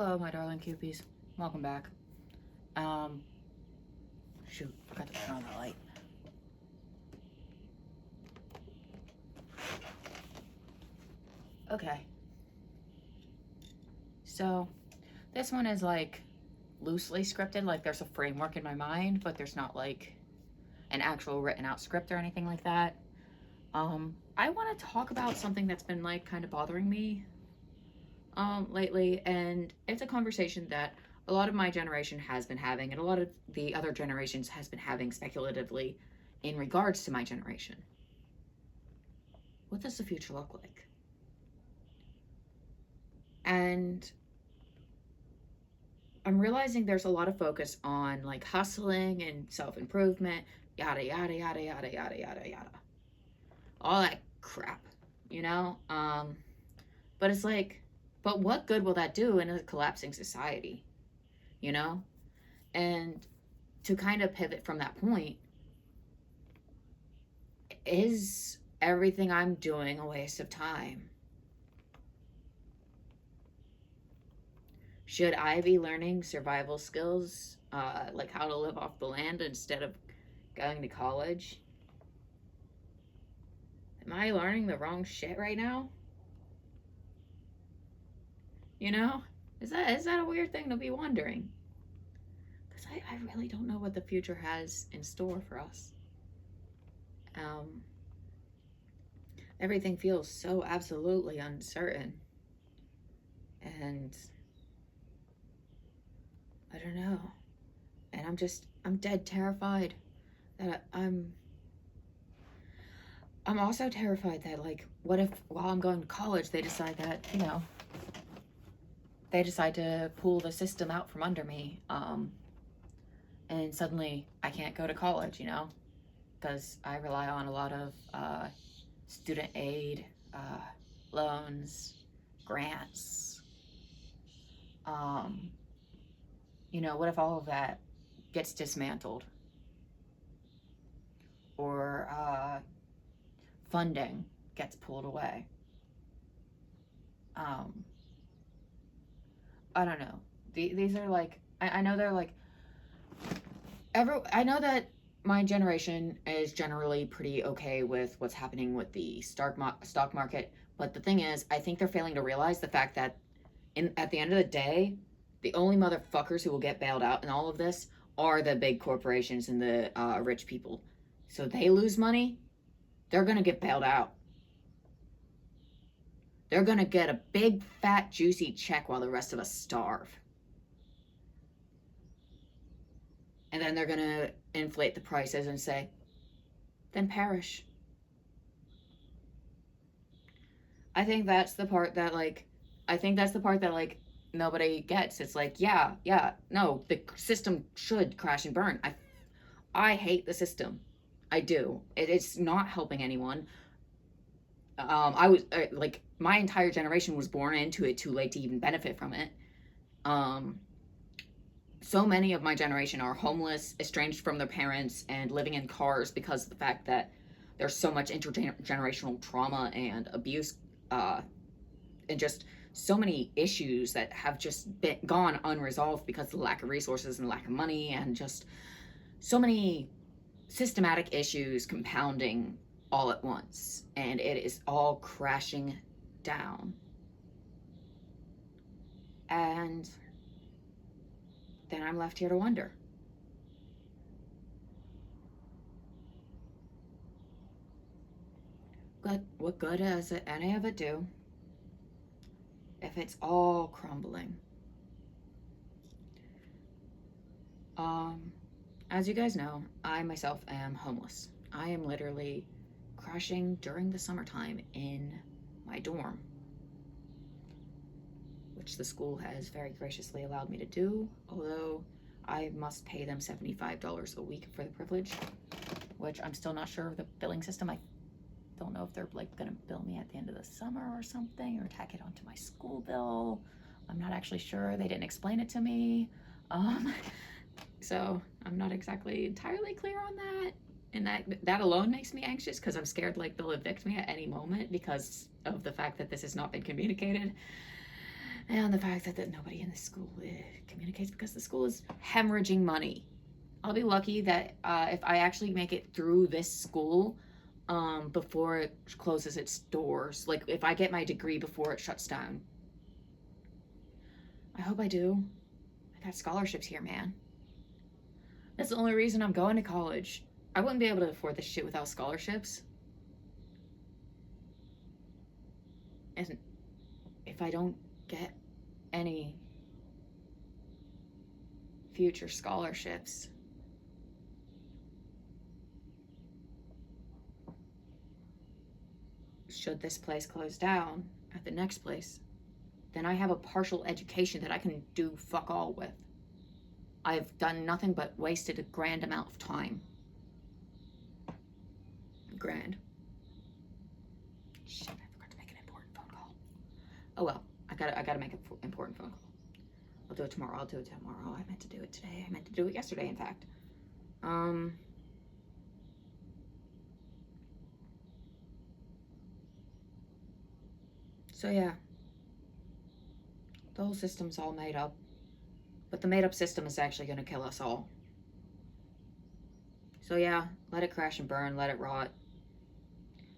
Hello, my darling cupies. Welcome back. Shoot, forgot to turn on the light. Okay. So, this one is like loosely scripted, like there's a framework in my mind, but there's not like an actual written out script or anything like that. I want to talk about something that's been like kind of bothering me lately, and it's a conversation that a lot of my generation has been having, and a lot of the other generations has been having speculatively in regards to my generation. What does the future look like? And I'm realizing there's a lot of focus on like hustling and self-improvement, yada yada yada yada yada yada yada. All that crap, you know? But it's like, but what good will that do in a collapsing society? You know? And to kind of pivot from that point, is everything I'm doing a waste of time? Should I be learning survival skills, like how to live off the land instead of going to college? Am I learning the wrong shit right now? You know? Is that a weird thing to be wondering? Because I really don't know what the future has in store for us. Um, Everything feels so absolutely uncertain. And I don't know. And I'm dead terrified that I'm also terrified that, like, what if while I'm going to college they decide that, they decide to pull the system out from under me, and suddenly I can't go to college, because I rely on a lot of student aid, loans, grants. What if all of that gets dismantled? Or funding gets pulled away? I don't know. These are like, I know they're like, I know that my generation is generally pretty okay with what's happening with the stock market, but the thing is, I think they're failing to realize the fact that at the end of the day, the only motherfuckers who will get bailed out in all of this are the big corporations and the rich people. So they lose money, they're gonna get bailed out. They're gonna get a big, fat, juicy check while the rest of us starve. And then they're gonna inflate the prices and say, then perish. I think that's the part that, like, nobody gets. It's like, yeah, no, the system should crash and burn. I hate the system. I do. It's not helping anyone. I was like, my entire generation was born into it too late to even benefit from it. So many of my generation are homeless, estranged from their parents, and living in cars because of the fact that there's so much intergenerational trauma and abuse, and just so many issues that have just gone unresolved because of the lack of resources and lack of money, and just so many systematic issues compounding all at once, and it is all crashing down. And then I'm left here to wonder, what good does any of it do if it's all crumbling? As you guys know, I myself am homeless. I am literally crashing during the summertime in my dorm, which the school has very graciously allowed me to do, although I must pay them $75 a week for the privilege, which I'm still not sure of the billing system. I don't know if they're like gonna bill me at the end of the summer or something, or tack it onto my school bill. I'm not actually sure. They didn't explain it to me. So I'm not exactly entirely clear on that. And that alone makes me anxious, because I'm scared like they'll evict me at any moment because of the fact that this has not been communicated. And the fact that nobody in the school communicates because the school is hemorrhaging money. I'll be lucky that if I actually make it through this school before it closes its doors. Like, if I get my degree before it shuts down. I hope I do. I got scholarships here, man. That's the only reason I'm going to college. I wouldn't be able to afford this shit without scholarships. And if I don't get any future scholarships, should this place close down at the next place, then I have a partial education that I can do fuck all with. I've done nothing but wasted a grand amount of time. Grand. Shit, I forgot to make an important phone call. Oh well, I gotta make an important phone call. I'll do it tomorrow. I meant to do it today. I meant to do it yesterday, in fact. So yeah. The whole system's all made up. But the made up system is actually gonna kill us all. So yeah, let it crash and burn, let it rot.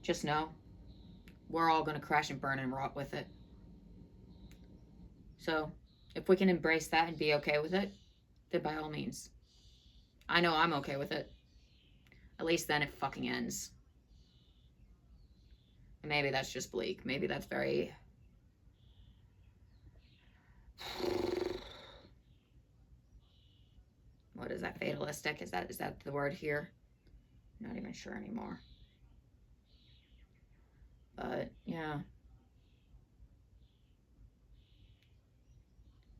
Just know, we're all gonna crash and burn and rot with it. So, if we can embrace that and be okay with it, then by all means. I know I'm okay with it. At least then it fucking ends. And maybe that's just bleak. Maybe that's very... What is that? Fatalistic? Is that the word here? I'm not even sure anymore. But, yeah.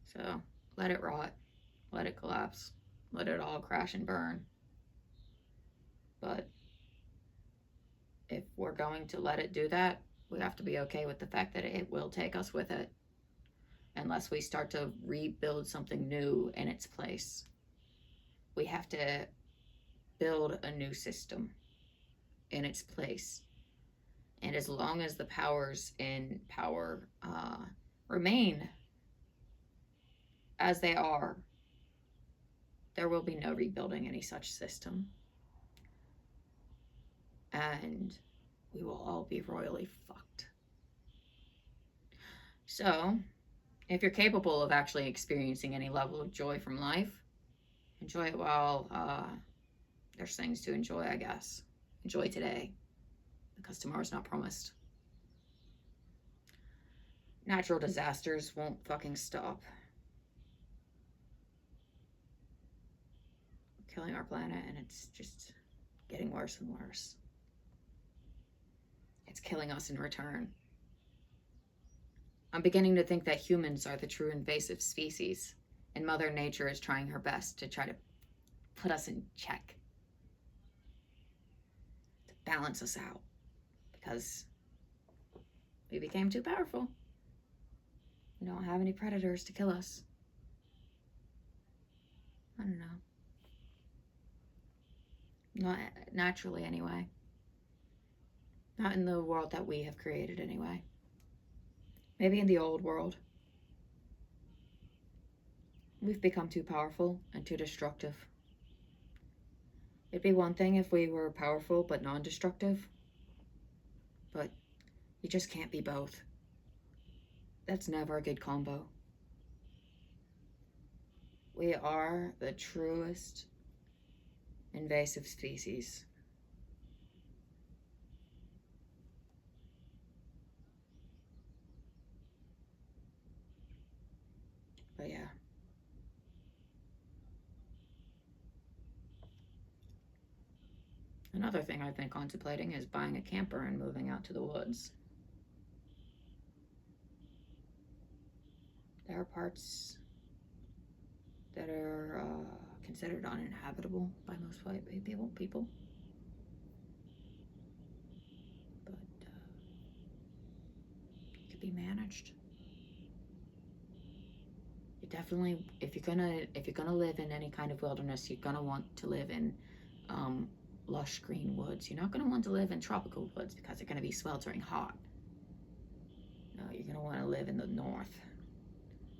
So, let it rot. Let it collapse. Let it all crash and burn. But if we're going to let it do that, we have to be okay with the fact that it will take us with it. Unless we start to rebuild something new in its place. We have to build a new system in its place. And as long as the powers in power remain as they are, there will be no rebuilding any such system. And we will all be royally fucked. So, if you're capable of actually experiencing any level of joy from life, enjoy it while there's things to enjoy, I guess. Enjoy today, because tomorrow's not promised. Natural disasters won't fucking stop. Killing our planet, and it's just getting worse and worse. It's killing us in return. I'm beginning to think that humans are the true invasive species, and Mother Nature is trying her best to try to put us in check, to balance us out, because we became too powerful. We don't have any predators to kill us. I don't know. Not naturally, anyway. Not in the world that we have created, anyway. Maybe in the old world. We've become too powerful and too destructive. It'd be one thing if we were powerful but non-destructive. But you just can't be both. That's never a good combo. We are the truest invasive species. But yeah. Another thing I've been contemplating is buying a camper and moving out to the woods. There are parts that are considered uninhabitable by most white people. But it could be managed. You definitely, if you're gonna live in any kind of wilderness, you're gonna want to live in lush green woods. You're not gonna want to live in tropical woods because they're gonna be sweltering hot. No, you're gonna want to live in the north.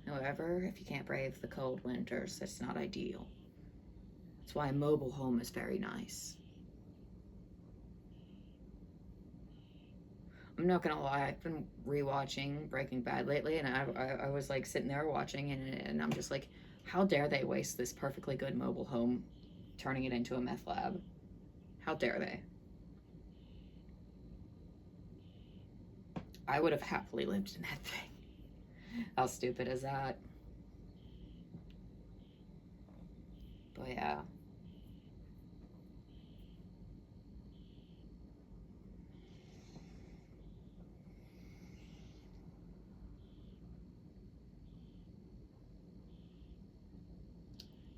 However, if you can't brave the cold winters, it's not ideal. That's why a mobile home is very nice. I'm not gonna lie, I've been rewatching Breaking Bad lately, and I was like sitting there watching, and I'm just like, how dare they waste this perfectly good mobile home, turning it into a meth lab? How dare they? I would have happily lived in that thing. How stupid is that? But yeah.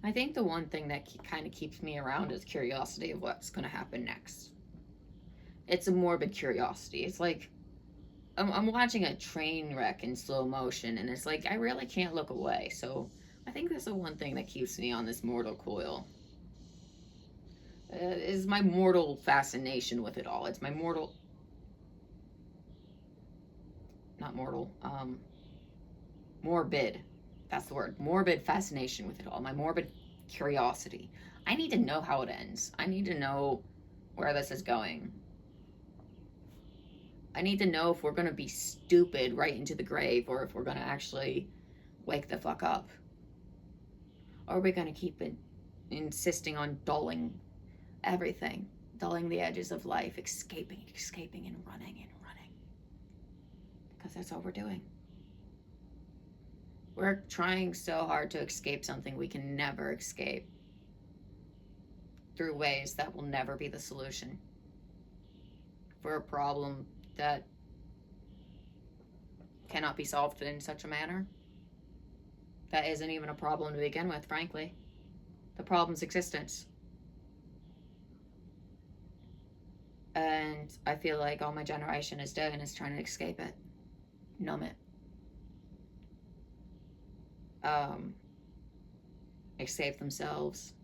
I think the one thing that kind of keeps me around is curiosity of what's going to happen next. It's a morbid curiosity. It's like I'm watching a train wreck in slow motion, and it's like I really can't look away. So I think that's the one thing that keeps me on this mortal coil. Is my mortal fascination with it all. It's my mortal, not mortal, morbid. That's the word. Morbid fascination with it all. My morbid curiosity. I need to know how it ends. I need to know where this is going. I need to know if we're going to be stupid right into the grave, or if we're going to actually wake the fuck up. Or are we going to keep insisting on dulling everything, dulling the edges of life, escaping and running, because that's all we're doing. We're trying so hard to escape something we can never escape, through ways that will never be the solution for a problem that cannot be solved in such a manner. That isn't even a problem to begin with, frankly. The problem's existence. And I feel like all my generation is doing is trying to escape it, numb it, escape themselves.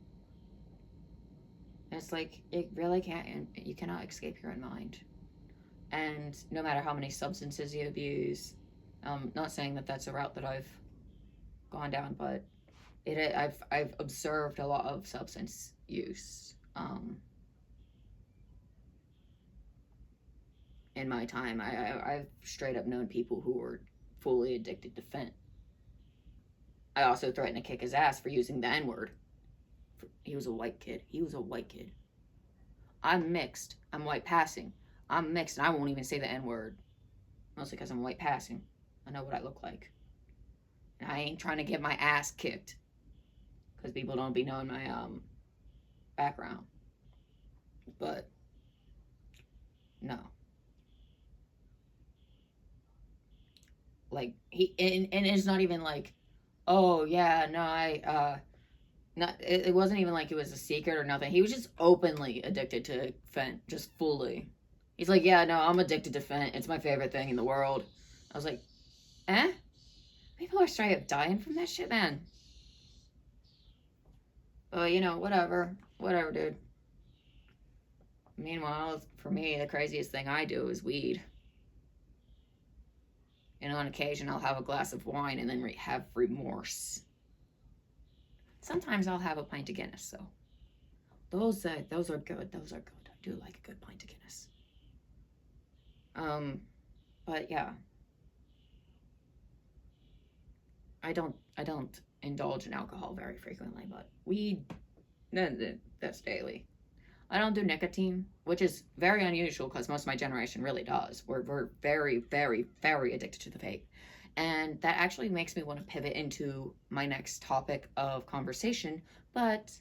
And it's like, it really can't, you cannot escape your own mind. And no matter how many substances you abuse, not saying that that's a route that I've gone down, but I've observed a lot of substance use in my time. I've straight up known people who were fully addicted to fent. I also threatened to kick his ass for using the N-word. He was a white kid. I'm mixed. I'm white passing. I'm mixed, and I won't even say the N-word. Mostly because I'm white passing. I know what I look like. And I ain't trying to get my ass kicked, because people don't be knowing my background. But no. Like, and it's not even like, oh yeah, no, it wasn't even like it was a secret or nothing. He was just openly addicted to fent, just fully. He's like, yeah, no, I'm addicted to fent. It's my favorite thing in the world. I was like, eh? People are straight up dying from that shit, man. Well, you know, whatever, dude. Meanwhile, for me, the craziest thing I do is weed. And on occasion, I'll have a glass of wine and then have remorse. Sometimes I'll have a pint of Guinness, so those are good. Those are good. I do like a good pint of Guinness. But yeah, I don't indulge in alcohol very frequently, but weed, that's daily. I don't do nicotine, which is very unusual because most of my generation really does. We're very, very, very addicted to the vape. And that actually makes me want to pivot into my next topic of conversation, but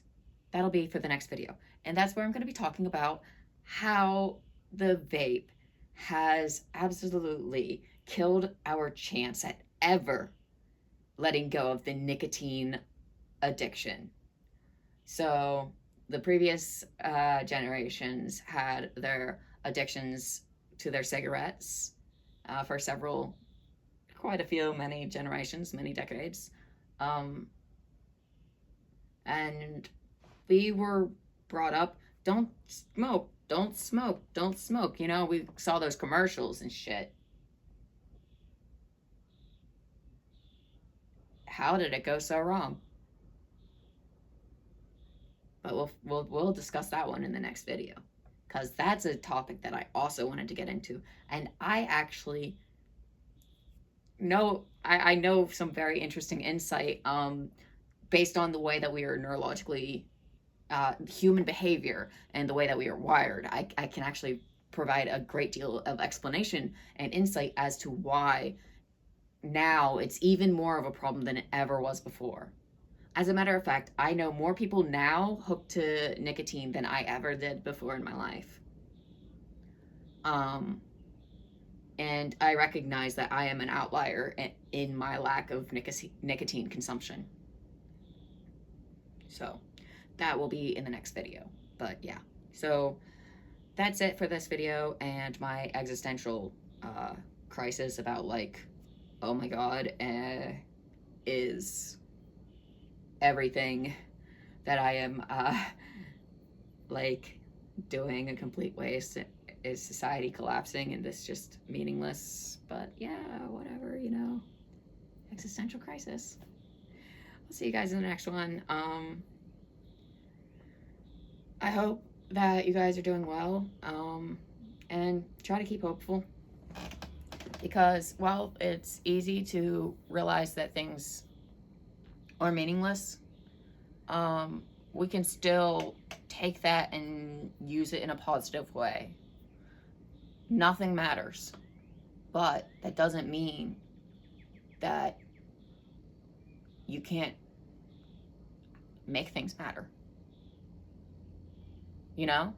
that'll be for the next video. And that's where I'm going to be talking about how the vape has absolutely killed our chance at ever letting go of the nicotine addiction. So the previous generations had their addictions to their cigarettes for quite a few, many generations, many decades. And we were brought up, don't smoke. You know, we saw those commercials and shit. how did it go so wrong? But we'll discuss that one in the next video, because that's a topic that I also wanted to get into. And I actually know I know some very interesting insight based on the way that we are neurologically human behavior and the way that we are wired. I can actually provide a great deal of explanation and insight as to why now it's even more of a problem than it ever was before. As a matter of fact, I know more people now hooked to nicotine than I ever did before in my life. And I recognize that I am an outlier in my lack of nicotine consumption. So that will be in the next video. But yeah, so that's it for this video and my existential crisis about, like, oh my god, is everything that I am like doing a complete waste? Is society collapsing and this just meaningless? But yeah, whatever, you know, existential crisis. I'll see you guys in the next one. I hope that you guys are doing well, and try to keep hopeful, because while it's easy to realize that things are meaningless, we can still take that and use it in a positive way. Nothing matters, but that doesn't mean that you can't make things matter. You know?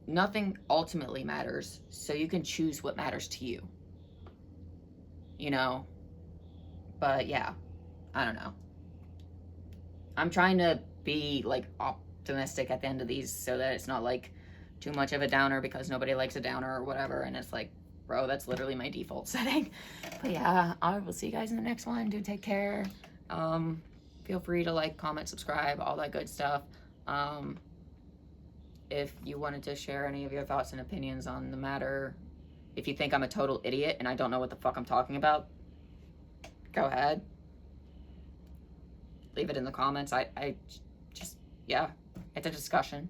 Nothing ultimately matters, so you can choose what matters to you. You know? But yeah, I don't know. I'm trying to be, like, optimistic at the end of these so that it's not, like, too much of a downer, because nobody likes a downer or whatever, and it's like, bro, that's literally my default setting. But yeah, I will see you guys in the next one. Do take care. Feel free to like, comment, subscribe, all that good stuff. If you wanted to share any of your thoughts and opinions on the matter, if you think I'm a total idiot and I don't know what the fuck I'm talking about, go ahead. Leave it in the comments. I just, yeah, it's a discussion.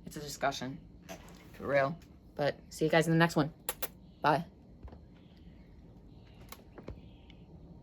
It's a discussion, for real. But see you guys in the next one. Bye.